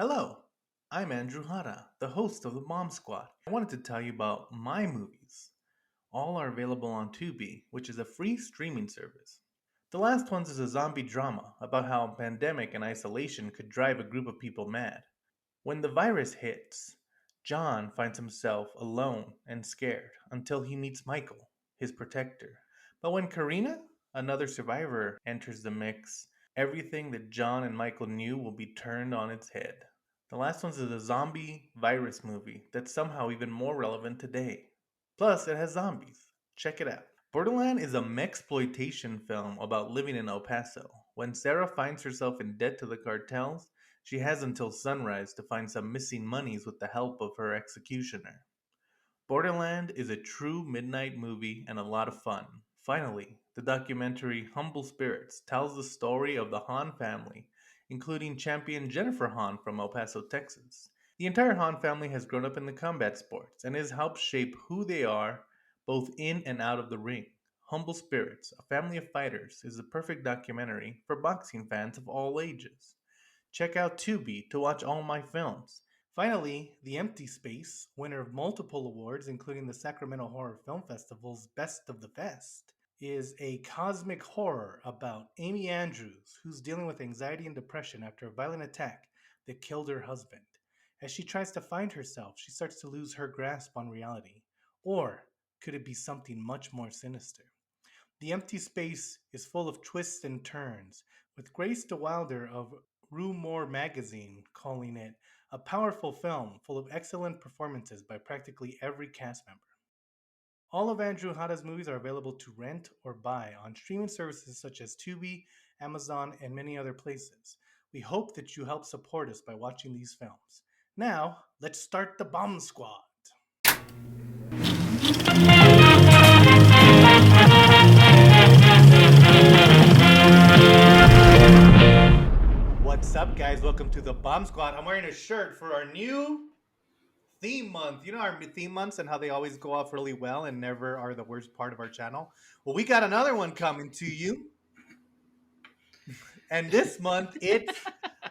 Hello, I'm Andrew Hara, the host of the Bomb Squad. I wanted to tell you about my movies. All are available on Tubi, which is a free streaming service. The last one is a zombie drama about how a pandemic and isolation could drive a group of people mad. When the virus hits, John finds himself alone and scared until he meets Michael, his protector. But when Karina, another survivor, enters the mix, everything that John and Michael knew will be turned on its head. The last one's is a zombie virus movie that's somehow even more relevant today. Plus, it has zombies. Check it out. Borderland is a mexploitation film about living in El Paso. When Sarah finds herself in debt to the cartels, she has until sunrise to find some missing monies with the help of her executioner. Borderland is a true midnight movie and a lot of fun. Finally, the documentary Humble Spirits tells the story of the Hahn family, including champion Jennifer Hahn from El Paso, Texas. The entire Hahn family has grown up in the combat sports and has helped shape who they are both in and out of the ring. Humble Spirits, a family of fighters, is the perfect documentary for boxing fans of all ages. Check out Tubi to watch all my films. Finally, The Empty Space, winner of multiple awards, including the Sacramento Horror Film Festival's Best of the Fest, is a cosmic horror about Amy Andrews, who's dealing with anxiety and depression after a violent attack that killed her husband. As she tries to find herself, she starts to lose her grasp on reality. Or could it be something much more sinister? The Empty Space is full of twists and turns, with Grace DeWilder of Rue Morgue magazine calling it a powerful film full of excellent performances by practically every cast member. All of Andrew Hada's movies are available to rent or buy on streaming services such as Tubi, Amazon, and many other places. We hope that you help support us by watching these films. Now, let's start the Bomb Squad. What's up, guys? Welcome to the Bomb Squad. I'm wearing a shirt for our new theme month. You know our theme months and how they always go off really well and never are the worst part of our channel. Well, we got another one coming to you. And this month,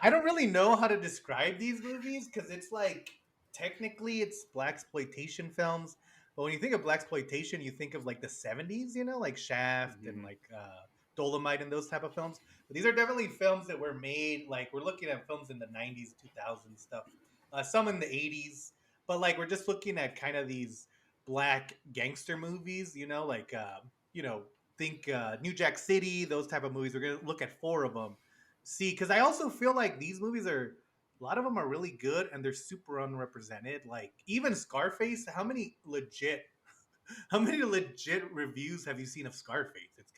I don't really know how to describe these movies because it's like technically it's black exploitation films. But when you think of black exploitation, you think of like the 70s, like Shaft and Mhm. like Dolomite and those type of films. But these are definitely films that were made like we're looking at films in the 90s, 2000s stuff, some in the 80s. But like we're just looking at kind of these black gangster movies, you know, think New Jack City, those type of movies. We're gonna look at four of them. See, because I also feel like these movies are a lot of them are really good and they're super unrepresented. Like even Scarface, how many legit reviews have you seen of Scarface? It's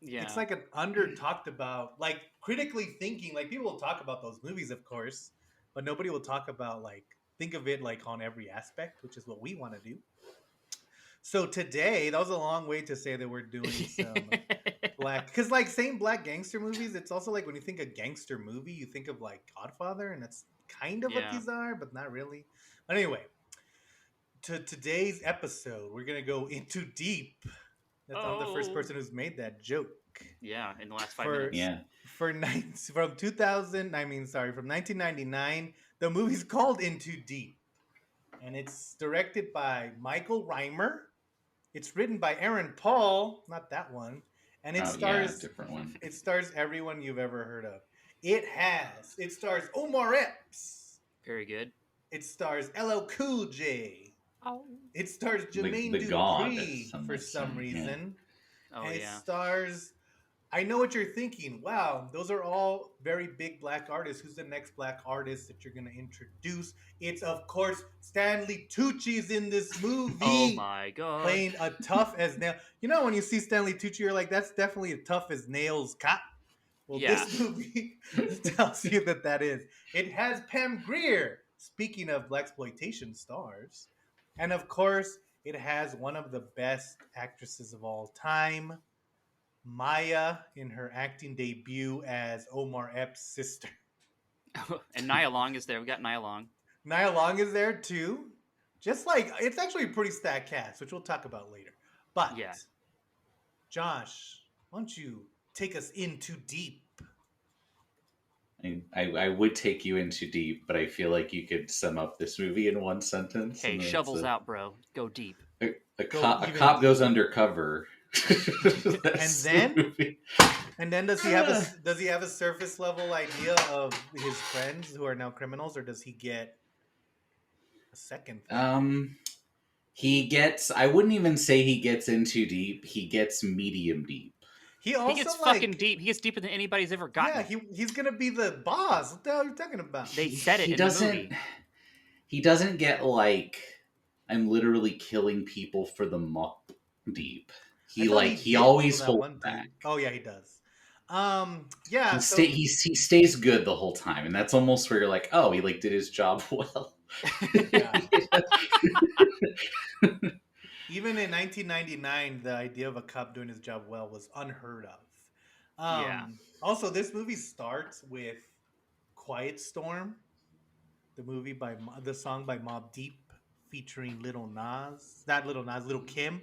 Yeah. like an under talked about, like critically thinking. Like people will talk about those movies, of course, but nobody will talk about like think of it like on every aspect, which is what we want to do. So today, that was a long way to say that we're doing some black, because like same black gangster movies. It's also like when you think of gangster movie, you think of like Godfather, and that's kind of what Yeah. these are, but not really. But anyway, to today's episode, we're gonna go into deep. That's I'm the first Oh. person who's made that joke Yeah, in the last 5 for minutes. Yeah. from 2000. I mean, sorry, from 1999. The movie's called Into Deep, and it's directed by Michael Reimer. It's written by Aaron Paul, not that one, and Oh yeah, different one. it stars everyone you've ever heard of. It stars Omar Epps. Very good. It stars LL Cool J. Oh. It stars The Jermaine God of Dupri for some some. Yeah. reason, Oh and it yeah. stars. I know what you're thinking. Wow, those are all very big black artists. Who's the next black artist that you're going to introduce? It's of course Stanley Tucci's in this Oh movie, my god. playing a tough as nail. You know, when you see Stanley Tucci, you're like, that's definitely a tough as nails cop. Well, Yeah. this movie tells you that that is. It has Pam Grier. Speaking of black exploitation stars, and of course, it has one of the best actresses of all time, Maya, in her acting debut as Omar Epps' sister. And Nia Long is there. We got Nia Long. Nia Long is there too. Just like it's actually a pretty stacked cast, which we'll talk about later. But Yeah. Josh, why don't you take us into deep? I would take you in too deep, but I feel like you could sum up this movie in one sentence. Hey, and then shovels out, bro. Go deep. A Go cop even goes deeper. undercover. That's then? the movie. And then does he have a surface level idea of his friends who are now criminals, or does he get a second thing? He gets. I wouldn't even say he gets in too deep. He gets medium deep. He also He gets like, fucking deep. He gets deeper than anybody's ever gotten. Yeah, he's gonna be the boss. What the hell are you talking about? They said it He in the doesn't. movie. He doesn't get like I'm literally killing people for the muck deep. I He thought he did always that holds one time. back. Oh yeah, he does. Yeah. He So he stays good the whole time, and that's almost where you're like, oh, he like did his job well. Yeah. Even in 1999, the idea of a cop doing his job well was unheard of. Yeah. Also, this movie starts with "Quiet Storm," the song by Mobb Deep featuring Little Nas. Not Little Nas, Little Kim.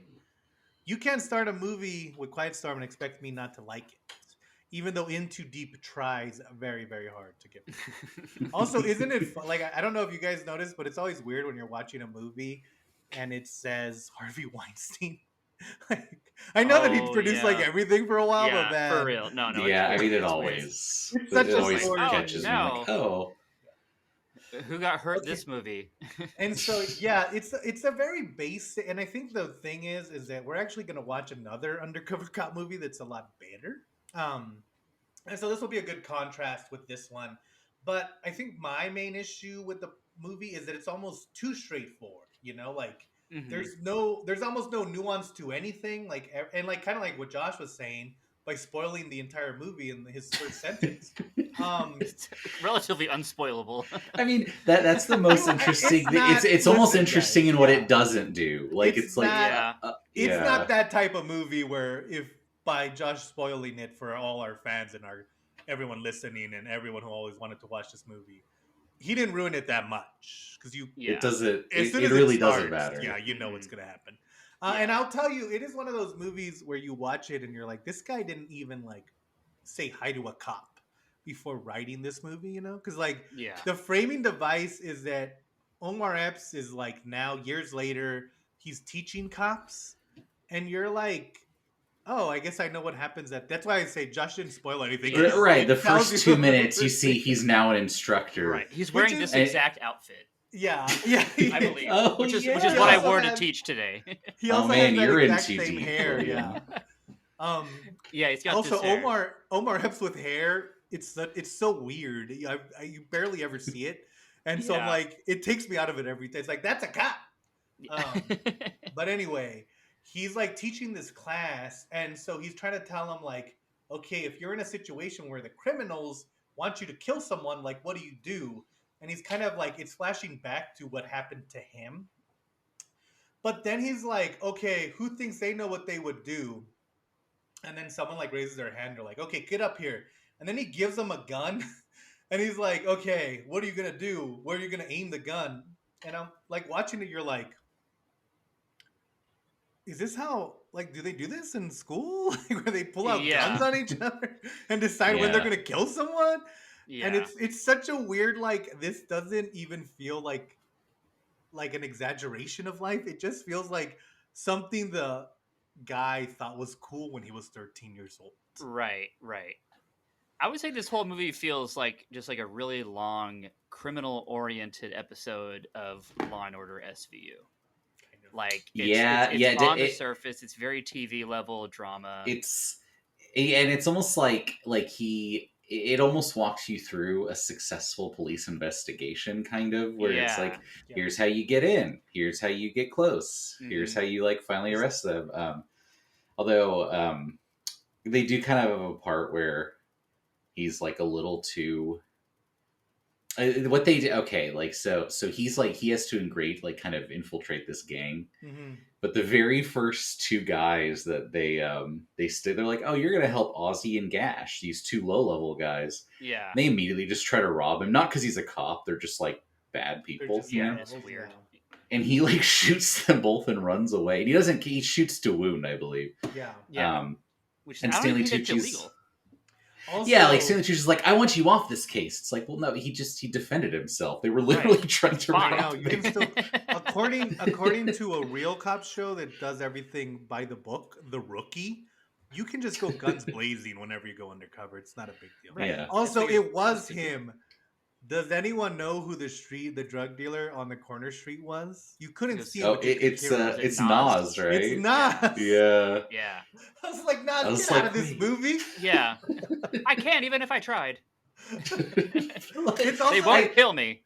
You can't start a movie with "Quiet Storm" and expect me not to like it, even though In Too Deep tries very, very hard to get me. Also, isn't it fun? Like, I don't know if you guys noticed, but it's always weird when you're watching a movie and it says Harvey Weinstein. Like, I know that he Oh, produced like yeah. everything for a while, Yeah, but man, for real. No, Yeah, I mean it it's always. It's such It a always story. catches me Oh, like, oh. weird. Who got hurt Okay. this movie? And so yeah, it's a very basic. And I think the thing is that we're actually going to watch another undercover cop movie that's a lot better. And so this will be a good contrast with this one. But I think my main issue with the movie is that it's almost too straightforward. You know, like Mhm. there's almost no nuance to anything. Like, and like kind of like what Josh was saying by spoiling the entire movie in his first sentence. It's relatively unspoilable. I mean that's the most interesting. It's not- It's almost listen, interesting guys, in what yeah. it doesn't do. Like It's it's like not- yeah. It's yeah. not that type of movie where if by Josh spoiling it for all our fans and everyone listening and everyone who always wanted to watch this movie, he didn't ruin it that much because Yeah. It doesn't. as soon It as really starts, doesn't matter. Yeah, you know what's gonna happen. Yeah. And I'll tell you, it is one of those movies where you watch it and you're like, this guy didn't even like say hi to a cop before writing this movie, you know? Because like Yeah. the framing device is that Omar Epps is like now years later he's teaching cops, and you're like, oh, I guess I know what happens. That's why I say Josh didn't spoil anything. Yeah. Right. The It tells first you 2 minutes, you see everything. he's now an instructor. Right. He's Which wearing is- this exact outfit, Yeah. I believe. Oh, which is yeah. what He I also wore to has- teach today. He Oh, also man, has that you're in exact too same deep, hair. William. Yeah. Yeah, he's got Also, this hair. Omar Epps with hair. It's so weird. You barely ever see it, and so I'm Yeah. like, it takes me out of it every day. It's like that's a cop. Yeah. But anyway, he's like teaching this class, and so he's trying to tell them like, okay, if you're in a situation where the criminals want you to kill someone, like, what do you do? And he's kind of like, it's flashing back to what happened to him. But then he's like, okay, who thinks they know what they would do? And then someone like raises their hand. They're like, okay, get up here. And then he gives them a gun. And he's like, okay, what are you going to do? Where are you going to aim the gun? And I'm like watching it. You're like, is this how, like, do they do this in school? Like, where they pull out Yeah. guns on each other and decide when they're Yeah. going to kill someone? Yeah. And it's such a weird, like, this doesn't even feel like an exaggeration of life. It just feels like something the guy thought was cool when he was 13 years old. Right. I would say this whole movie feels like just like a really long criminal-oriented episode of Law and Order SVU. Like, it's on the surface. It's very TV level drama. And it's almost like it almost walks you through a successful police investigation, kind of, where it's like, Yeah. here's how you get in, here's how you get close, here's how you like finally arrest them. Although they do kind of have a part where he's like a little too what they do. Okay, like so he's like, he has to like kind of infiltrate this gang. Mhm. But the very first two guys that they're like, oh, you're gonna help Ozzy and Gash, these two low level guys. Yeah. They immediately just try to rob him, not because he's a cop. They're just like bad They're people, just you know? Yeah, it's weird. And he like shoots them both and runs away. And he shoots to wound, I believe. Yeah. Yeah. Which and I don't Stanley even think that's Tucci's- illegal. Also, Yeah, like Stanley Tucci's like, I want you off this case. It's like, well, no, he defended himself. They were literally trying to Fine. rob No, you can him. still according to a real cop show that does everything by the book, The Rookie, you can just go guns blazing whenever you go undercover. It's not a big deal. Right. Yeah. Also, That's what it you're was supposed to do. him. Does anyone know who the drug dealer on the corner street was? You couldn't It see was- him. but you could hear him. It's Nas? Nas, right? It's Nas. Yeah. Yeah. I was like, Nas, I was get like, out of this wait. movie. Yeah. I can't even if I tried. It's also They won't like, kill me.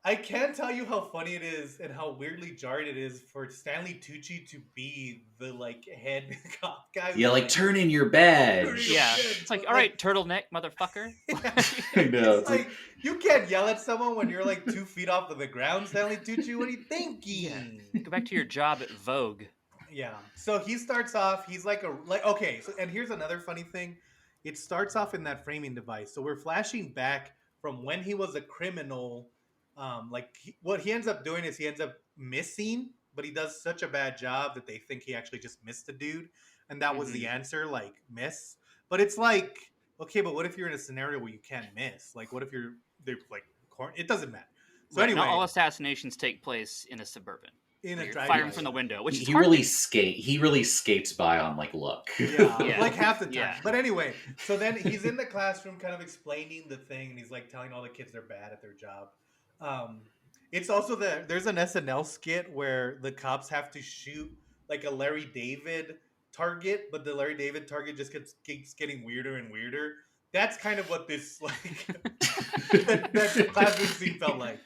I can't tell you how funny it is and how weirdly jarred it is for Stanley Tucci to be the like head cop guy. Yeah, like who's turn in your badge. Turn in your Yeah. shit. It's like, Like- all right, turtleneck, motherfucker. I know. It's It's like you can't yell at someone when you're like 2 feet off of the ground, Stanley Tucci. What are you thinking? Go back to your job at Vogue. Yeah. So he starts off. He's like okay. So and here's another funny thing. It starts off in that framing device. So we're flashing back from when he was a criminal. What he ends up doing is he ends up missing, but he does such a bad job that they think he actually just missed the dude, and that was the answer, like miss. But it's like, okay, but what if you're in a scenario where you can't miss? Like, what if they're like, it doesn't matter. So Right, anyway, not all assassinations take place in a Suburban. in a You're driving firing range. from the window, which is he hard really to- he really skates by on like luck. Yeah, Yeah. like half the time. Yeah. But anyway, so then he's in the classroom kind of explaining the thing, and he's like telling all the kids they're bad at their job. It's also there's an SNL skit where the cops have to shoot like a Larry David target, but the Larry David target just keeps getting weirder and weirder. That's kind of what this like that classroom scene felt like.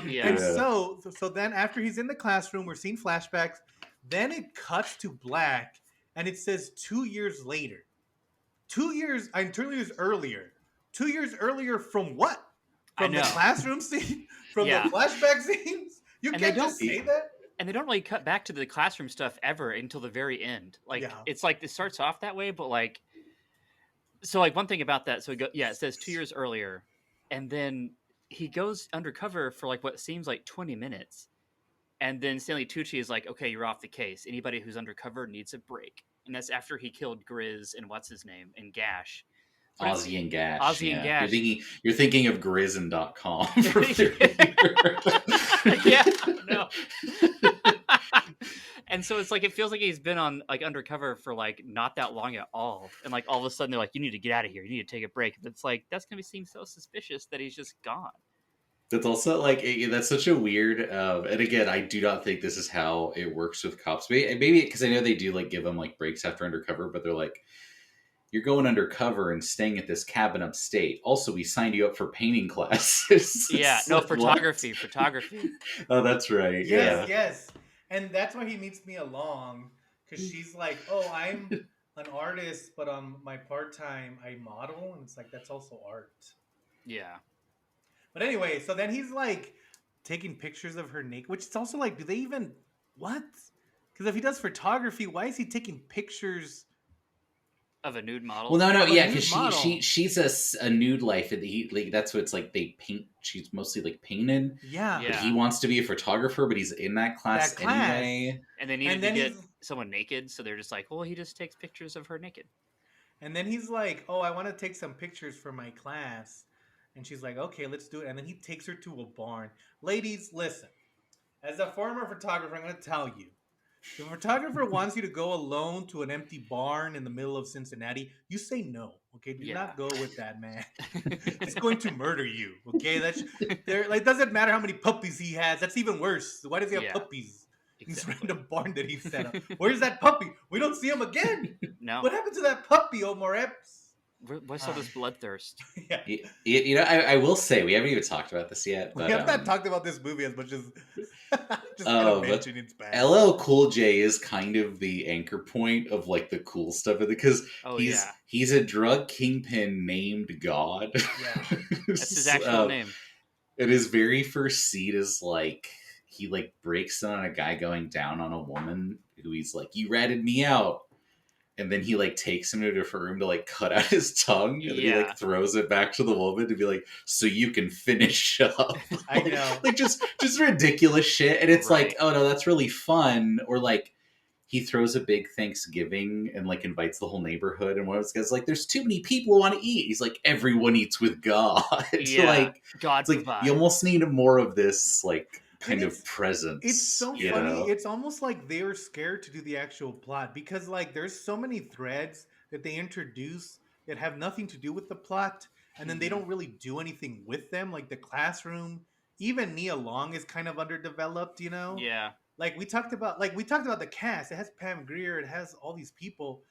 Yeah. And so then after he's in the classroom, we're seeing flashbacks. Then it cuts to black, and it says 2 years later. 2 years, 2 years earlier. 2 years earlier from what? I From the know. classroom scene? From Yeah. the flashback scenes? You And they can't don't- just say that? And they don't really cut back to the classroom stuff ever until the very end. Like Yeah. it's like it starts off that way, but like so like one thing about that, so it says 2 years earlier, and then he goes undercover for like what seems like 20 minutes. And then Stanley Tucci is like, okay, you're off the case. Anybody who's undercover needs a break. And that's after he killed Grizz and what's his name and Gash. But it's- Ozzy and Gash. Ozzy and Gash. You're thinking of Grizzin.com. For Yeah, no. And so it's like it feels like he's been on like undercover for like not that long at all, and like all of a sudden they're like, "You need to get out of here. You need to take a break." But it's like that's gonna seem so suspicious that he's just gone. That's also like that's such a weird. And again, I do not think this is how it works with cops. Maybe because I know they do like give them like breaks after undercover, but they're like, you're going undercover and staying at this cabin upstate. Also, we signed you up for painting classes. Yeah, It's no, like, what? photography. Oh, that's right. Yes, Yeah. yes. And that's why he meets me along, because she's like, oh, I'm an artist, but on my part-time, I model. And it's like, that's also art. Yeah, But anyway, so then he's like taking pictures of her naked, which is also like, do they even, what? Because if he does photography, why is he taking pictures? of a nude model. Well, no, Of a yeah, nude because model. she's a nude life, and he like that's what it's like. They paint. She's mostly like painted. Yeah. Yeah. But he wants to be a photographer, but he's in that class, That class. anyway. And they needed And to then get he's- someone naked, so they're just like, well, he just takes pictures of her naked. And then he's like, oh, I want to take some pictures for my class. And she's like, okay, let's do it. And then he takes her to a barn. Ladies, listen. As a former photographer, I'm going to tell you. If a photographer wants you to go alone to an empty barn in the middle of Cincinnati, you say no. Okay, do Yeah. not go with that man. He's going to murder you. Okay, that's there. Like, doesn't matter how many puppies he has. That's even worse. Why does he have Yeah. puppies in this Exactly. random barn that he set up? Where's that puppy? We don't see him again. No, What happened to that puppy, Omar Epps? what's all this bloodthirst? Yeah. You know, I will say we haven't even talked about this yet, We but have not talked about this movie as much as just kind Oh, of but mention it's bad. LL Cool J is kind of the anchor point of like the cool stuff of it because Oh he's yeah, he's a drug kingpin named God. Yeah. that's his actual So, name. And his very first scene is like he like breaks in on a guy going down on a woman who he's like, "You ratted me out." And then he like takes him to a different room to like cut out his tongue, and then he Yeah. like throws it back to the woman to be like, "So you can finish up." I know. like just ridiculous shit, and it's Right. like, oh no, that's really fun. Or like he throws a big Thanksgiving and like invites the whole neighborhood, and one of his guys is like, "There's too many people who want to eat." He's like, "Everyone eats with God." Yeah, Like, God it's like provides. you almost need more of this like kind And of presence. It's so you funny. know? It's almost like they're scared to do the actual plot because like there's so many threads that they introduce that have nothing to do with the plot, and then they Mhm. don't really do anything with them. Like the classroom, even Nia Long is kind of underdeveloped. Yeah. Like we talked about the cast. It has Pam Grier. It has all these people.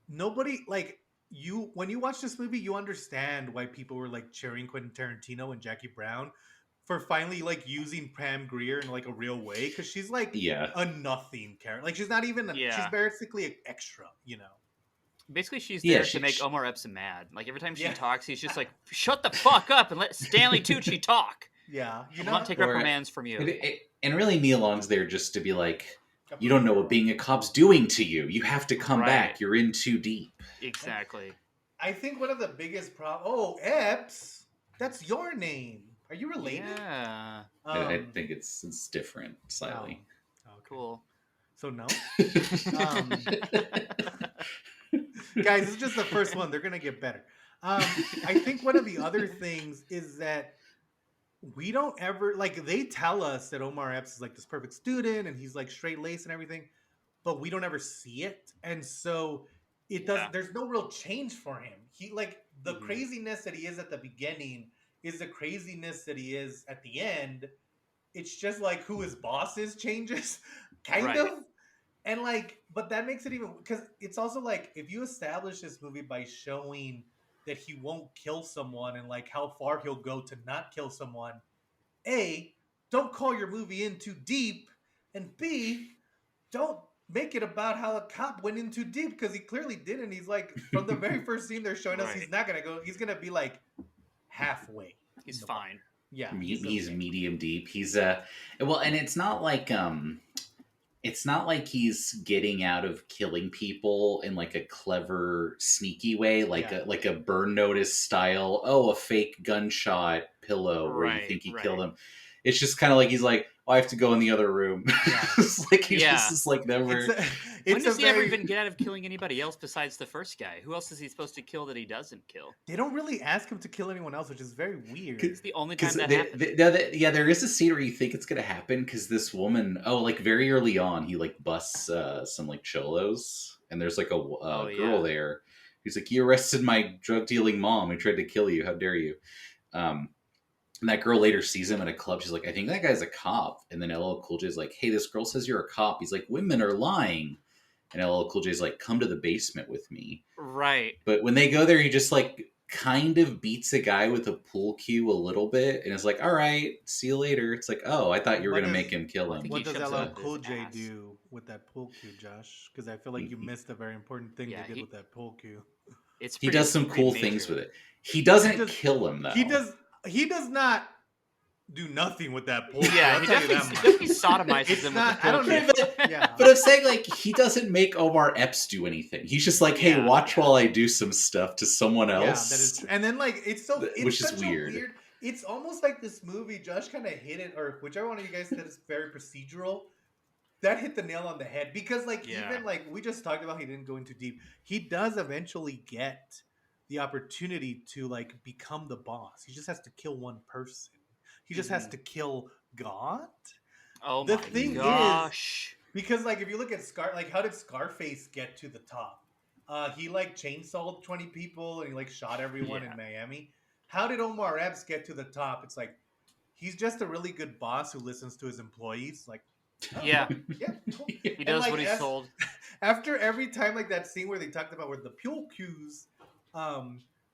Nobody like you when you watch this movie, you understand why people were like cheering Quentin Tarantino and Jackie Brown for finally like using Pam Grier in like a real way because she's like Yeah. a nothing character. Like she's not even. She's Yeah. basically an extra. Basically, she's Yeah, there she- to make she- Omar Epps mad. Like every time she Yeah. talks, he's just like, "Shut the fuck up and let Stanley Tucci talk. Yeah, I will not take reprimands from you." And really, Neil Long's there just to be like, you don't know what being a cop's doing to you. You have to come Right. back. You're in too deep. Exactly. I think one of the biggest problems. Oh, Epps, that's your name. Are you related? Yeah. I think it's different slightly. Okay. Cool. So no, guys, it's just the first one. They're gonna get better. I think one of the other things is that we don't ever like they tell us that Omar Epps is like this perfect student and he's like straight laced and everything, but we don't ever see it, and so it does. Yeah. There's no real change for him. He like the Mhm. craziness that he is at the beginning is the craziness that he is at the end. It's just like who his boss is changes, kind Right. of. And like, but that makes it even because it's also like if you establish this movie by showing that he won't kill someone and like how far he'll go to not kill someone, A, don't call your movie in too deep, and B, don't make it about how a cop went in too deep because he clearly didn't. He's like from the very first scene they're showing us Right. he's not gonna go. He's gonna be like halfway. He's in the fine. Yeah, He's okay. medium deep. He's well, and it's not like he's getting out of killing people in like a clever, sneaky way, like Yeah. a Burn Notice style. Oh, a fake gunshot pillow where you Right, think he right. killed him. It's just kind of like he's like, oh, I have to go in the other room. Yeah. It's like he's Yeah. just like never. When does he ever even get out of killing anybody else besides the first guy? Who else is he supposed to kill that he doesn't kill? They don't really ask him to kill anyone else, which is very weird. It's the only time Because that happens. yeah, there is a scene where you think it's gonna happen because this woman, like very early on, he like busts some like cholos, and there's like a girl yeah. there. He's like, "You arrested my drug dealing mom who tried to kill you. How dare you?" And that girl later sees him at a club. She's like, "I think that guy's a cop." And then LL Cool J is like, "Hey, this girl says you're a cop." He's like, "Women are lying." And LL Cool J is like, "Come to the basement with me." Right. But when they go there, he just like kind of beats a guy with a pool cue a little bit, and it's like, "All right, see you later." It's like, "Oh, I thought you were What gonna does- make him kill I him." think What he does shoves LL it up Cool his J ass. do with that pool cue, Josh? Because I feel like you missed a very important thing Yeah, they did he- with that pool cue. It's He pretty- does some pretty cool major. things with it. He doesn't He does- kill him though. He does not do nothing with that pool cue. Yeah, I'll he tell you definitely, that much. he sodomizes It's them not. with I the don't pool know. cue. Yeah. But I'm saying like he doesn't make Omar Epps do anything. He's just like, "Hey, Yeah, watch yeah. while I do some stuff to someone Yeah, else." that is. And then like it's so it's Which is such weird. a weird. It's almost like this movie. Josh kind of hit it, or whichever one of you guys said is very procedural. That hit the nail on the head because like Yeah. even like we just talked about, he didn't go in too deep. He does eventually get the opportunity to like become the boss. He just has to kill one person. He just has Mhm. to kill God. Oh The my thing is- gosh. Because like if you look at like how did Scarface get to the top? He like chainsawed 20 people and he like shot everyone Yeah. in Miami. How did Omar Epps get to the top? It's like he's just a really good boss who listens to his employees. Like, oh, Yeah. yeah, cool. He And, does like, what he's as- told. After every time, like that scene where they talked about with the pule cues,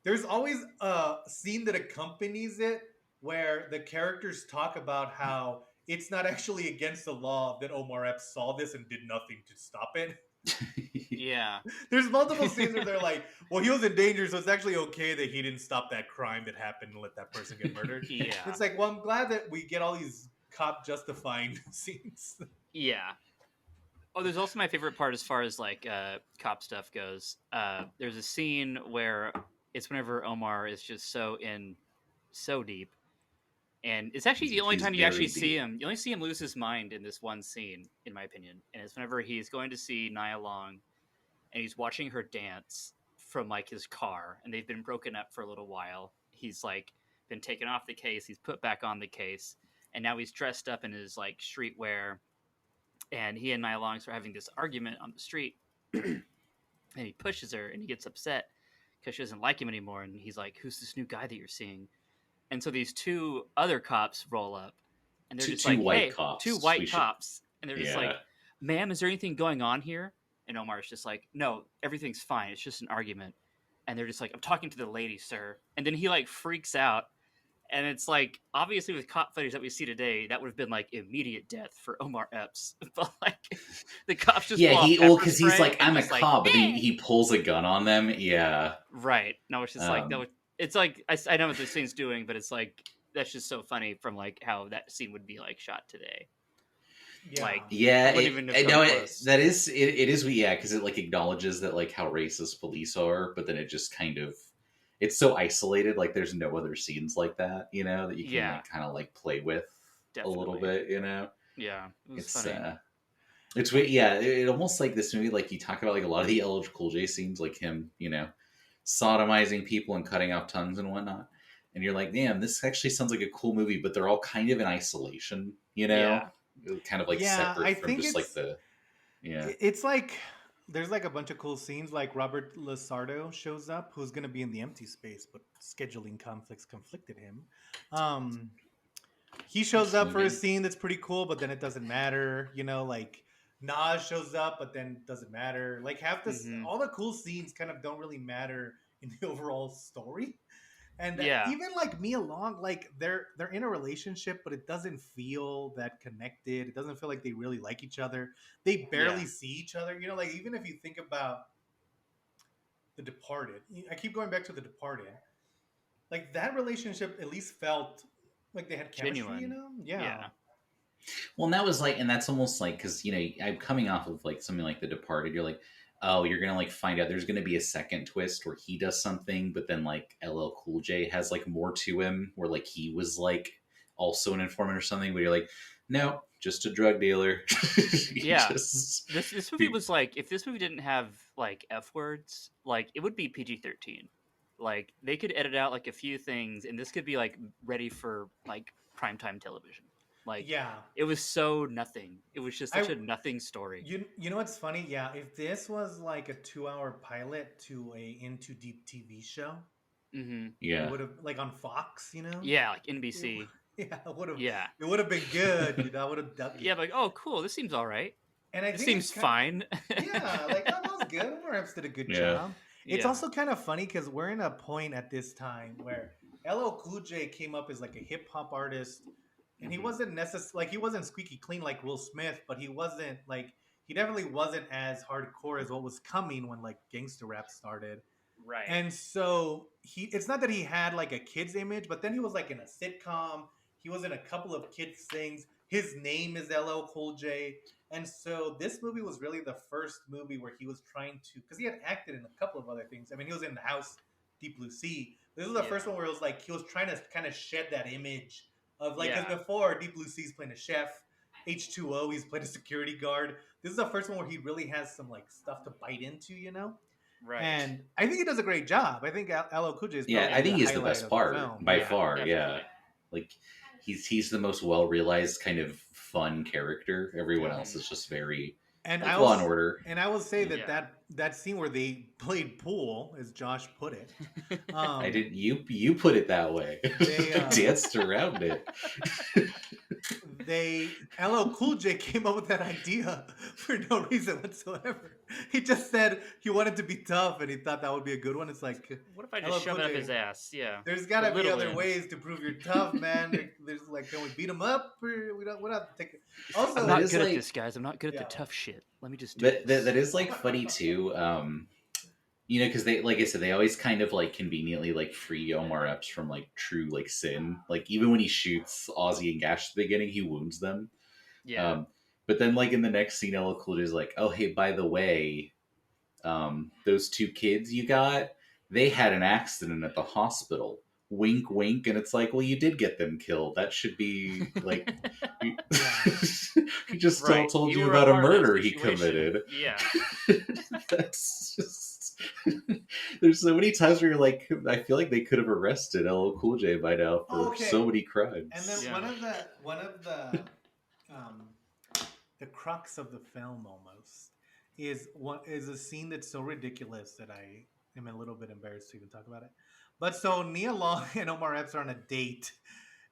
there's always a scene that accompanies it where the characters talk about how it's not actually against the law that Omar Epps saw this and did nothing to stop it. Yeah. There's multiple scenes where they're like, well, he was in danger, so it's actually okay that he didn't stop that crime that happened and let that person get murdered. Yeah. It's like, well, I'm glad that we get all these cop justifying scenes. Yeah. Oh, there's also my favorite part as far as like cop stuff goes. There's a scene where it's whenever Omar is just so deep And it's actually the only He's time you very actually see deep. him. You only see him lose his mind in this one scene, in my opinion. And it's whenever he's going to see Nia Long, and he's watching her dance from like his car, and they've been broken up for a little while. He's like been taken off the case. He's put back on the case, and now he's dressed up in his like streetwear. And he and Nia Long are having this argument on the street, and he pushes her, and he gets upset because she doesn't like him anymore. And he's like, "Who's this new guy that you're seeing?" And so these two other cops roll up, and they're just Two like, white "Hey, cops. two white cops," and they're just Yeah. like, "Ma'am, is there anything going on here?" And Omar's just like, "No, everything's fine. It's just an argument." And they're just like, "I'm talking to the lady, sir." And then he like freaks out, and it's like, obviously with cop footage that we see today, that would have been like immediate death for Omar Epps. But like, the cops just Yeah, pull out well, pepper because he's spray like, and I'm a just like, cop, but then "Eh." he pulls a gun on them. Yeah. Right. No, it's just like that. Um, Was, it's like I know what this scene's doing, but it's like that's just so funny from like how that scene would be like shot today. Yeah. Like, Yeah, it wouldn't even have come close. that is it is yeah, because it like acknowledges that like how racist police are, but then it just kind of it's so isolated. Like there's no other scenes like that, you know, that you can Yeah. like kind of like play with a little Definitely. bit, you know. Yeah, it was It's funny. it's weird. Yeah, it almost like this movie. Like you talk about like a lot of the LL Cool J scenes, like him, you know, sodomizing people and cutting off tongues and whatnot. And you're like, damn, this actually sounds like a cool movie, but they're all kind of in isolation, you know, kind of like Yeah, separate I from think just like it's the yeah. it's like there's like a bunch of cool scenes. Like Robert Lasardo shows up, who's gonna be in the empty space, but scheduling conflicts conflicted him. Um, he shows up for a Movie. scene that's pretty cool, but then it doesn't matter. You know, like Nas shows up, but then it doesn't matter. Like half this, Mhm. all the cool scenes kind of don't really matter in the overall story. And Yeah. even like Mia Long, like they're in a relationship, but it doesn't feel that connected. It doesn't feel like they really like each other. They barely Yeah. see each other. You know, like even if you think about The Departed, I keep going back to The Departed. Like that relationship at least felt like they had chemistry. Genuine. You know, yeah. Yeah. Well, and that was like, and that's almost like because you know I'm coming off of like something like The Departed. You're like, oh, you're gonna like find out there's gonna be a second twist where he does something, but then like LL Cool J has like more to him, where like he was like also an informant or something. But you're like, no, just a drug dealer. Yeah. Just- This movie was like, if this movie didn't have like F words, like it would be PG-13. Like they could edit out like a few things, and this could be like ready for like primetime television. Like, Yeah. it was so nothing. It was just such a nothing story. You know what's funny? Yeah, if this was like a 2-hour pilot to a Into Deep TV show, Mm-hmm. it yeah. would have like on Fox, you know? Yeah, like NBC. Yeah, it would have. Yeah. It would have been good. You know, I would have dug it. Yeah, like, oh, cool. This seems all right. And I It think seems it's fine. yeah, like that was good. Omar Epps did a good Yeah. job. It's Yeah. also kind of funny because we're in a point at this time where LL Cool J came up as like a hip hop artist, and he Mhm. wasn't necessarily like he wasn't squeaky clean like Will Smith, but he wasn't like he definitely wasn't as hardcore as what was coming when like gangster rap started. Right. And so it's not that he had like a kid's image, but then he was like in a sitcom. He was in a couple of kids things. His name is LL Cool J. And so this movie was really the first movie where he was trying to, because he had acted in a couple of other things. I mean, he was in The House, Deep Blue Sea. This was the Yeah. first one where it was like he was trying to kind of shed that image of like, because Yeah. before Deep Blue Sea's playing a chef, H2O, he's playing a security guard. This is the first one where he really has some like stuff to bite into, you know? Right. And I think he does a great job. I think LL Cool J is Yeah, probably I think he's the highlight best of part film. by Yeah, far. definitely. Yeah, like he's the most well realized kind of fun character. Everyone else is just very And like I Law will, and Order. and I will say that Yeah. that scene where they played pool, as Josh put it, I didn't. You put it that way. They, danced around it. LL Cool J came up with that idea for no reason whatsoever. He just said he wanted to be tough, and he thought that would be a good one. It's like What if I LL just shove it Cool up J. his ass? Yeah. there's got to be Belittle other him. ways to prove you're tough, man. There's like, can we beat him up? Or we don't have to take it. Also, I'm That not is good like- at this, guys. I'm not good at Yeah. the tough shit. Let me just do But this. that is like funny too. You know, because they, like I said, they always kind of like conveniently like free Omar Epps from like true like sin. Like even when he shoots Ozzy and Gash at the beginning, he wounds them. Yeah. But then like in the next scene, LL Cool J is like, oh hey, by the way, those two kids you got, they had an accident at the hospital. wink, wink, and it's like, well, you did get them killed. That should be like, he just told you were about a part of that murder he situation. committed. Yeah. That's just. There's so many times where you're like, I feel like they could have arrested LL Cool J by now for so many crimes. And then Yeah. one of the crux of the film almost is a scene that's so ridiculous that I am a little bit embarrassed to even talk about it. But so Nia Long and Omar Epps are on a date,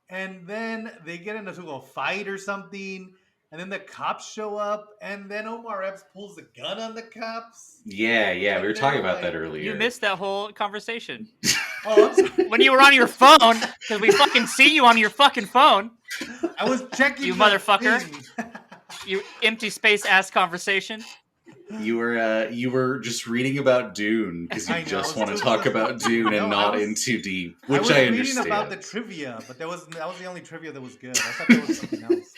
and then they get into a fight or something, and then the cops show up, and then Omar Epps pulls a gun on the cops. Yeah, we And were talking they're about that like- earlier. You missed that whole conversation. Oh, I'm sorry. When you were on your phone, because we fucking see you on your fucking phone, I was checking. You the motherfucker. thing. you empty space ass conversation. You were just reading about Dune because you I know, just I want to was talk just- about Dune and No, not I was- in too deep, I which was I reading understand. about the trivia, but that was the only trivia that was good. I thought there was something else.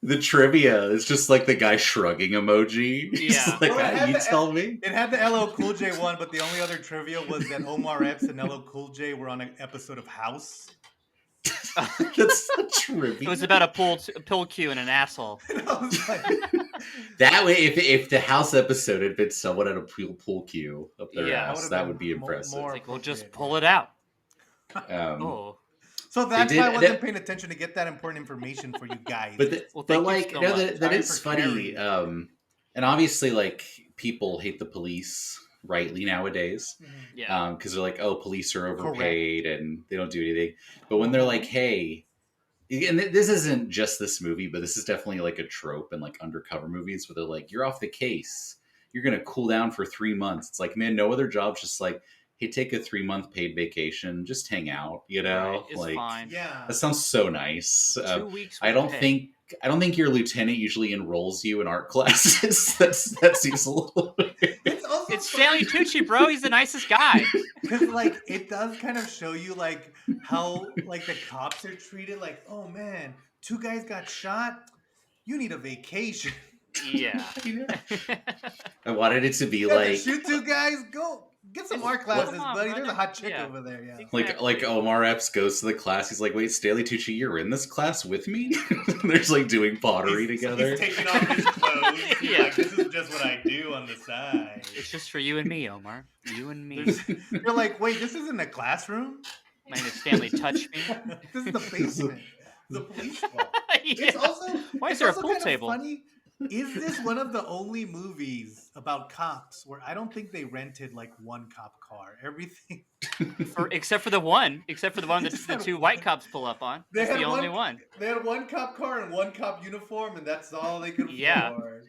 The trivia is just like the guy shrugging emoji. He's Yeah. like, Well, it had you the- tell me. It had the LL Cool J one, but the only other trivia was that Omar Epps and LL Cool J were on an episode of House. That's not trivia. It was about a pill cue and an asshole. And I was like, That way, if the house episode had been someone at a pool cue up their Yeah. ass, that would be impressive. more Like, well, just appropriate, pull yeah. it out. Um, So that's did- why I wasn't that- paying attention to get that important information for you guys. Well, but thank you like, so no, much. that Sorry is for funny. carrying. And obviously, like, people hate the police rightly nowadays. Yeah. Because they're like, oh, police are overpaid and they don't do anything. But when they're like, hey, and this isn't just this movie, but this is definitely like a trope in like undercover movies where they're like, you're off the case. You're going to cool down for 3 months. It's like, man, no other job's just like, hey, take a 3-month paid vacation, just hang out, you know? Right, it's like, fine. yeah. that sounds so nice. 2 weeks. I with don't pay. think your lieutenant usually enrolls you in art classes. that seems a little weird. It's also It's Stanley Tucci, bro. He's the nicest guy. because like it does kind of show you like how like the cops are treated. Like, oh man, 2 guys got shot. You need a vacation. Yeah. I wanted it to be You had to like shoot 2 guys. Go get some art classes, Come on, buddy. brother. There's a hot chick Yeah. over there. Yeah. like Omar Epps goes to the class. He's like, wait, Stanley Tucci, you're in this class with me? They're just like doing pottery together. He's taking off his clothes. He's Yeah. like, this is just what I do on the side. It's just for you and me, Omar. You and me. You're like, wait, this isn't a classroom. My name is Stanley Touch Me. This is the basement. The police squad. Yeah. It's also Why is it's there a also pool kind of table? Funny. Is this one of the only movies about cops where I don't think they rented like one cop car? Everything Except for the one that Just the had 2 one. white cops pull up on. They That's had the only one- one. they had one cop car and one cop uniform, and that's all they could Yeah. afford.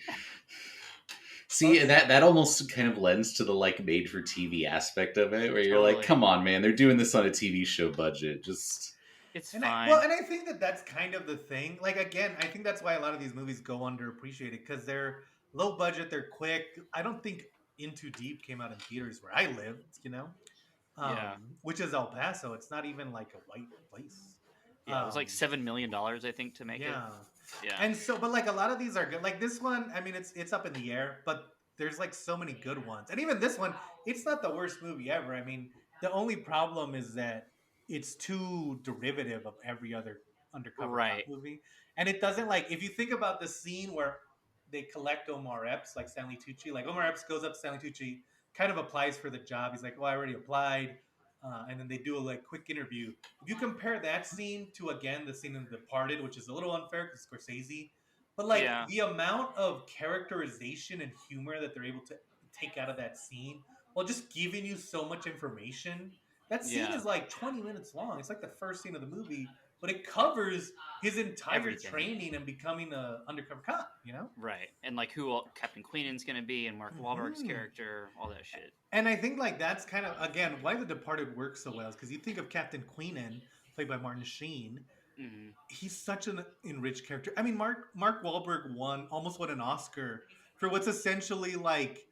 See, Okay. that almost kind of lends to the like made for TV aspect of it, where you're like, Totally. come on, man, they're doing this on a TV show budget. Just It's And fine. I think that that's kind of the thing. Like again, I think that's why a lot of these movies go underappreciated because they're low budget, they're quick. I don't think Into Deep came out in theaters where I lived, you know, Yeah. which is El Paso. It's not even like a white place. Yeah, it was like $7 million, I think, to make Yeah, it. Yeah. and so, but like a lot of these are good. Like this one, I mean, it's up in the air, but there's like so many good ones, and even this one, it's not the worst movie ever. I mean, the only problem is that it's too derivative of every other undercover cop Right. movie, and it doesn't like if you think about the scene where they collect Omar Epps, like Stanley Tucci, like Omar Epps goes up to Stanley Tucci, kind of applies for the job. He's like, "Oh, I already applied." And then they do a like quick interview. If you compare that scene to again the scene in The Departed, which is a little unfair because Scorsese, but like Yeah. the amount of characterization and humor that they're able to take out of that scene, while just giving you so much information. That scene Yeah. is like 20 minutes long. It's like the first scene of the movie, but it covers his entire Everything. training and becoming an undercover cop. You know. Right. And like who Captain Queenan's going to be and Mark Wahlberg's Mhm. character, all that shit. And I think like that's kind of again why The Departed works so well is because you think of Captain Queenan, played by Martin Sheen. Hmm. He's such an enriched character. I mean, Mark Wahlberg almost won an Oscar for what's essentially like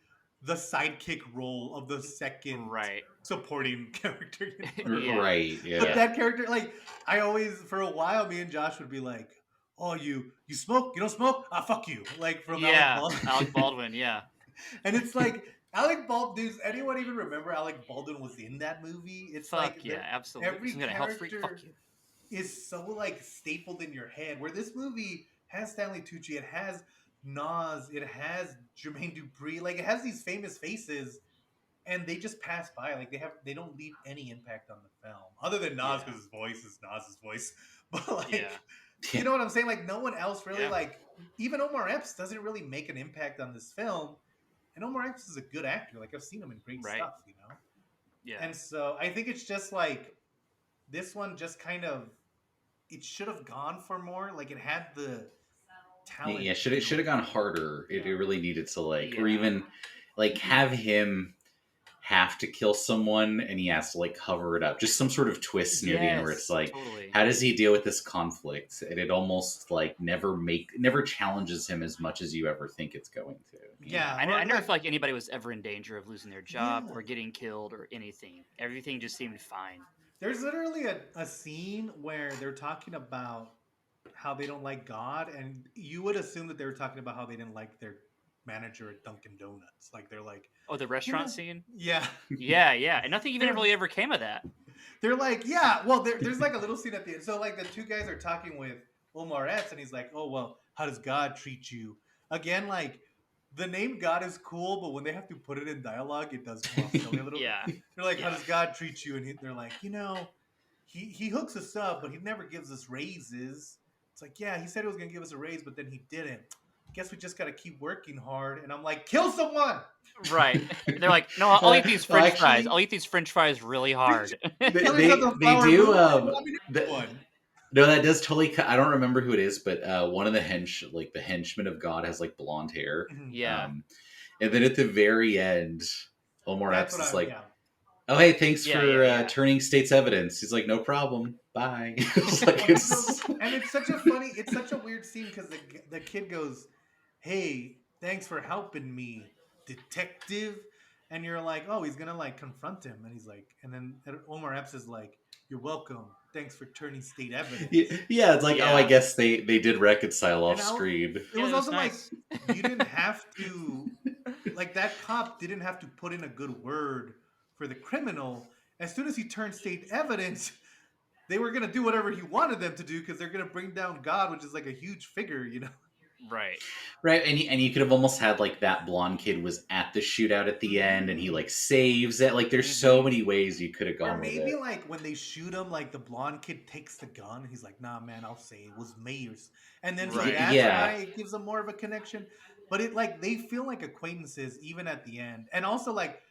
the sidekick role of the second Right. supporting character. You know? Yeah. right, But yeah. that character, like, I always for a while, me and Josh would be like, "Oh, you smoke? You don't smoke? Ah, fuck you!" Like from Yeah. Alec Baldwin. Alec Baldwin, yeah. And it's like Alec Baldwin. Does anyone even remember Alec Baldwin was in that movie? It's Fuck like yeah, absolutely. every Some kind of health freak. Fuck character you. is so like stapled in your head. Where this movie has Stanley Tucci, it has Nas, it has Jermaine Dupri, like it has these famous faces, and they just pass by. Like they don't leave any impact on the film, other than Nas Yeah. because his voice is Nas's voice. But like, Yeah. you know what I'm saying? Like no one else really Yeah. like. Even Omar Epps doesn't really make an impact on this film, and Omar Epps is a good actor. Like I've seen him in great Right. stuff, you know. Yeah. And so I think it's just like this one just kind of it should have gone for more. Like it had the talent. Yeah, should have gone harder. It really needed to like, or Yeah. even like have him have to kill someone and he has to like cover it up. Just some sort of twist near the end where it's like, totally. how does he deal with this conflict? And it almost like never challenges him as much as you ever think it's going to. Yeah, I or never like- feel like anybody was ever in danger of losing their job Yeah. or getting killed or anything. Everything just seemed fine. There's literally a scene where they're talking about how they don't like God, and you would assume that they were talking about how they didn't like their manager at Dunkin' Donuts. Like they're like, Oh, the restaurant Yeah. scene? yeah, Yeah. And nothing even They're- really ever came of that. they're like, yeah. Well, there's like a little scene at the end. So like the two guys are talking with Omar Epps, and he's like, oh well, how does God treat you? Again, like the name God is cool, but when they have to put it in dialogue, it does come off silly a little bit. Yeah. They're like, how Yeah. does God treat you? And they're like, you know, he hooks us up, but he never gives us raises. It's like, yeah, he said he was gonna give us a raise, but then he didn't. Guess we just gotta keep working hard. And I'm like, kill someone. Right. They're like, no, I'll eat these Well, French fries. actually- I'll eat these French fries really hard. They Tell me about the they flower do. moon. I mean, The- one. No, that does totally. I don't remember who it is, but one of the the henchmen of God has like blonde hair. Yeah. And then at the very end, Omar That's Epps what is I like, yeah. "Oh, hey, thanks Yeah, for yeah. turning state's evidence." He's like, "No problem. Bye." It's like, it's, And it's such a weird scene because the kid goes, "Hey, thanks for helping me, detective." And you're like, "Oh, he's gonna like confront him," and he's like, and then Omar Epps is like, "You're welcome. Thanks for turning state evidence." yeah, it's like, Yeah. oh, I guess they did reconcile off And I'll- screen. It Yeah, was it was also nice. like you didn't have to, like that cop didn't have to put in a good word for the criminal. As soon as he turned state evidence, they were gonna do whatever he wanted them to do because they're gonna bring down God, which is like a huge figure, you know. Right. Right, and you could have almost had like that blonde kid was at the shootout at the end, and he like saves it. Like, there's so many ways you could have Or gone with maybe it. like when they shoot him, like the blonde kid takes the gun. He's like, "Nah, man, I'll say it was Mayer's," and then Right. that's Yeah. why it gives them more of a connection. But it like they feel like acquaintances even at the end, and also like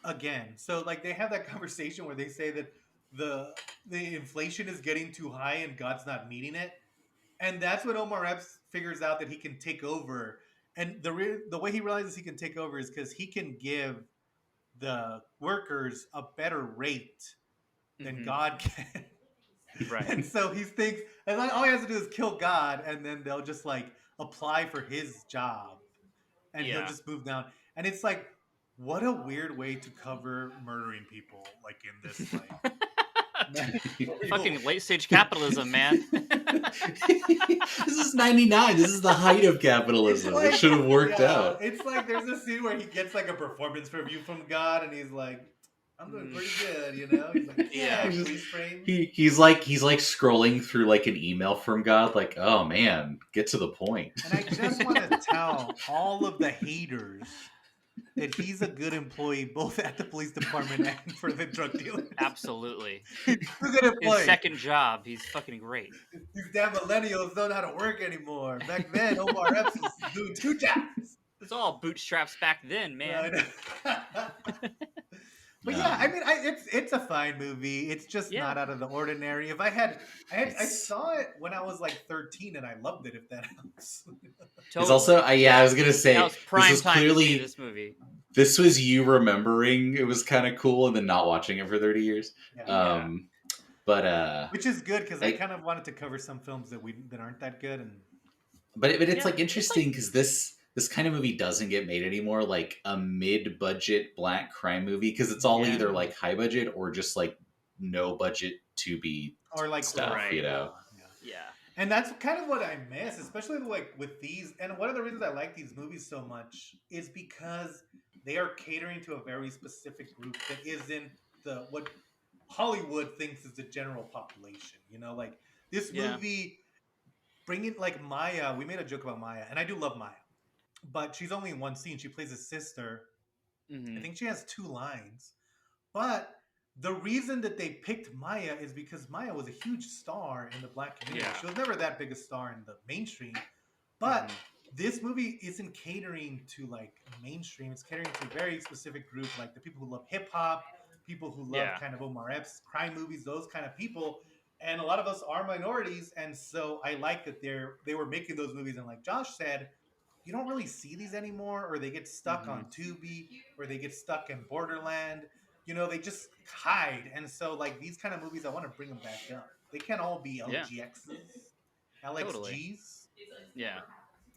again, so like they have that conversation where they say that the inflation is getting too high and God's not meeting it, and that's when Omar Epps figures out that he can take over, and the way he realizes he can take over is because he can give the workers a better rate than Mhm. God can. Right. And so he thinks, and like all he has to do is kill God, and then they'll just like apply for his job, and he'll Yeah. just move down. And it's like, what a weird way to cover murdering people, like in this like Fucking late stage capitalism, man. This is 99. This is the height of capitalism. It's like- It should have worked yeah, out. It's like there's a scene where he gets like a performance review from God, and he's like, "I'm doing pretty good," you know. He's like, "Yeah, Yeah. freeze frame." He's like scrolling through like an email from God, like, oh man, get to the point. And I just want to tell all of the haters that he's a good employee, both at the police department and for the drug dealer. Absolutely. He's a good His employee. second job, he's fucking great. These damn millennials don't know how to work anymore. Back then, Omar Epps was doing 2 jobs. It's all bootstraps back then, man. But yeah, I mean, it's a fine movie. It's just Yeah. not out of the ordinary. If I saw it when I was like 13 and I loved it. If that helps. It's Totally. also, I was gonna say, that was prime this is time to see clearly this movie. this was you remembering it was kind of cool and then not watching it for 30 years. Yeah. But Which is good because I I- kind of wanted to cover some films that aren't that good, and it's Yeah, like it's interesting because this kind of movie doesn't get made anymore, like a mid-budget black crime movie, because it's all Yeah. either like high budget or just like no budget to be or like stuff, horror. you know. Yeah. Yeah. And that's kind of what I miss, especially like with these. And one of the reasons I like these movies so much is because they are catering to a very specific group that isn't what Hollywood thinks is the general population. Like this Yeah. movie, bringing like Maya. We made a joke about Maya, and I do love Maya, but she's only in one scene. She plays a sister. I think she has 2 lines, but the reason that they picked Maya is because Maya was a huge star in the Black community. Yeah. She was never that big a star in the mainstream, but this movie isn't catering to like mainstream. It's catering to a very specific group, like the people who love hip hop, people who love kind of Omar Epps, crime movies, those kind of people. And a lot of us are minorities, and so I like that they were making those movies. And like Josh said, you don't really see these anymore, or they get stuck on Tubi, or they get stuck in Borderland. They just hide. And so like these kind of movies, I want to bring them back up. They can't all be LGXs, LXGs. Totally. Yeah.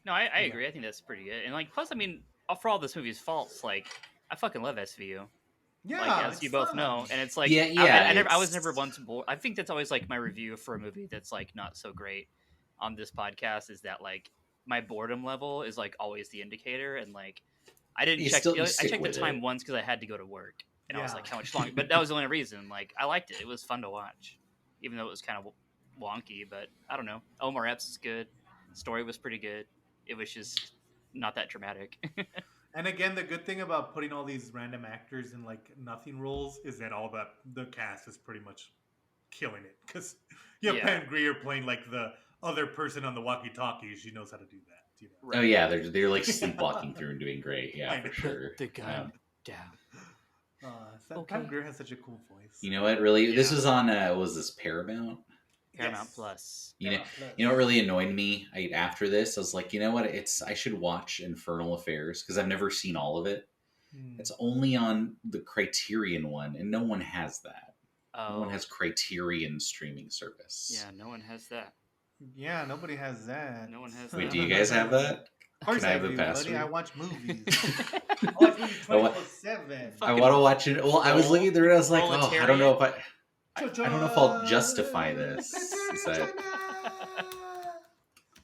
No, I agree. I think that's pretty good. And like, plus, I mean, for all this movie's faults, like, I fucking love SVU. Yeah, like, as you both know, and it's like, I was never once bored. I think that's always like my review for a movie that's like not so great on this podcast is that like my boredom level is like always the indicator, and like I didn't check. I checked the time once because I had to go to work, and I was like, how much longer? But that was the only reason. Like, I liked it. It was fun to watch, even though it was kind of wonky. But I don't know. Omar Epps is good. Story was pretty good. It was just not that dramatic. And again, the good thing about putting all these random actors in like nothing roles is that all the cast is pretty much killing it. Because you have Pam Grier playing like the other person on the walkie-talkie. She knows how to do that. Right. Oh yeah, they're like sleepwalking through and doing great. Yeah, for sure. The gun down. Pam Grier has such a cool voice. You know what? Really, this was on. Was this Paramount? Paramount Plus. You know what really annoyed me? After this, I was like, you know what? I should watch Infernal Affairs because I've never seen all of it. It's only on the Criterion one, and no one has that. No one has Criterion streaming service. Yeah, no one has that. Yeah, nobody has that. No one has. Wait, do you guys have that? Of course, I have the password? Buddy. I watch movies. I watch movies 24/7. I want to watch it. Well, I was looking through it. I was like, oh, I don't know if I don't know if I'll justify this.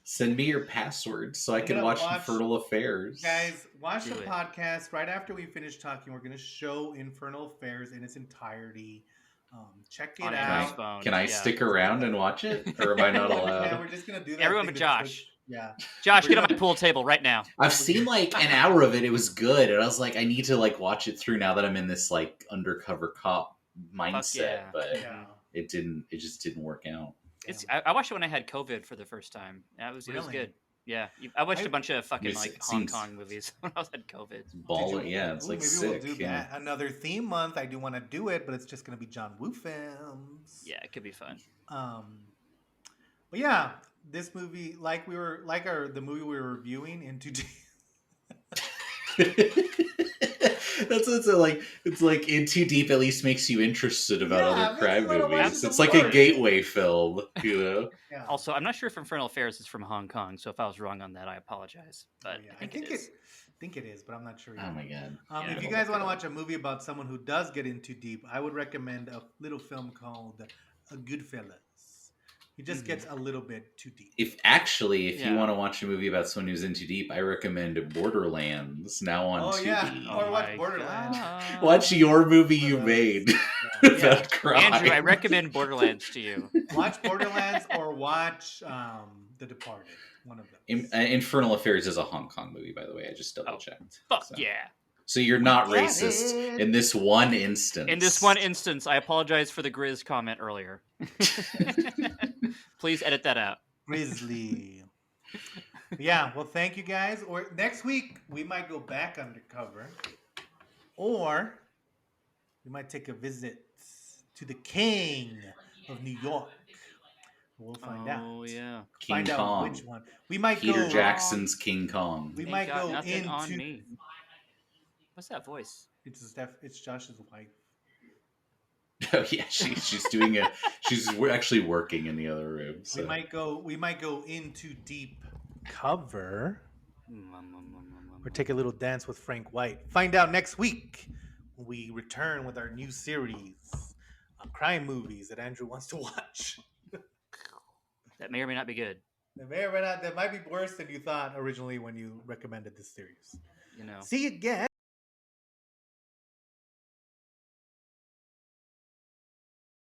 Send me your password so I can watch Infernal Affairs. Guys, watch the podcast. Right after we finish talking, we're going to show Infernal Affairs in its entirety. Check it out. Can I stick around and watch it? Or am I not allowed? Yeah, we're just going to do that. Everyone but Josh. Yeah. Josh, get on my pool table right now. I've seen like an hour of it. It was good. And I was like, I need to like watch it through now that I'm in this like undercover cop mindset. But it just didn't work out. I watched it when I had COVID for the first time. It was good. Yeah, I watched a bunch of fucking Hong Kong movies when I had COVID. It's like maybe sick. We'll do that. Another theme month. I do want to do it, but it's just going to be John Woo films. Yeah, it could be fun. But yeah, this movie, the movie we were reviewing, Into Deep. That's what's like. It's like In Too Deep at least makes you interested about other crime movies. It's like a gateway film, you know. Yeah. Also, I'm not sure if Infernal Affairs is from Hong Kong, so if I was wrong on that, I apologize. But I think it is, but I'm not sure. Oh my god! If you guys want to watch a movie about someone who does get in too deep, I would recommend a little film called Goodfellas. He just gets a little bit too deep. If you want to watch a movie about someone who's in too deep, I recommend Borderlands now on Tubi. Or watch Borderlands. Watch your movie you made. About crime. Andrew, I recommend Borderlands to you. Watch Borderlands or watch The Departed. One of them. Infernal Affairs is a Hong Kong movie, by the way. I just double checked. Yeah. So you're not racist in this one instance. In this one instance, I apologize for the Grizz comment earlier. Please edit that out. Grizzly. Yeah, well, thank you guys. Or next week, we might go back undercover. Or we might take a visit to the King of New York. We'll find out. Oh, yeah. King Kong. Out which one. We might Peter Jackson's King Kong. We might go into... on me. What's that voice? It's Josh's wife. Oh yeah, she's doing she's actually working in the other room. So. We might go into deep cover. Or take a little dance with Frank White. Find out next week when we return with our new series on crime movies that Andrew wants to watch. That may or may not be good. That might be worse than you thought originally when you recommended this series. You know. See you again.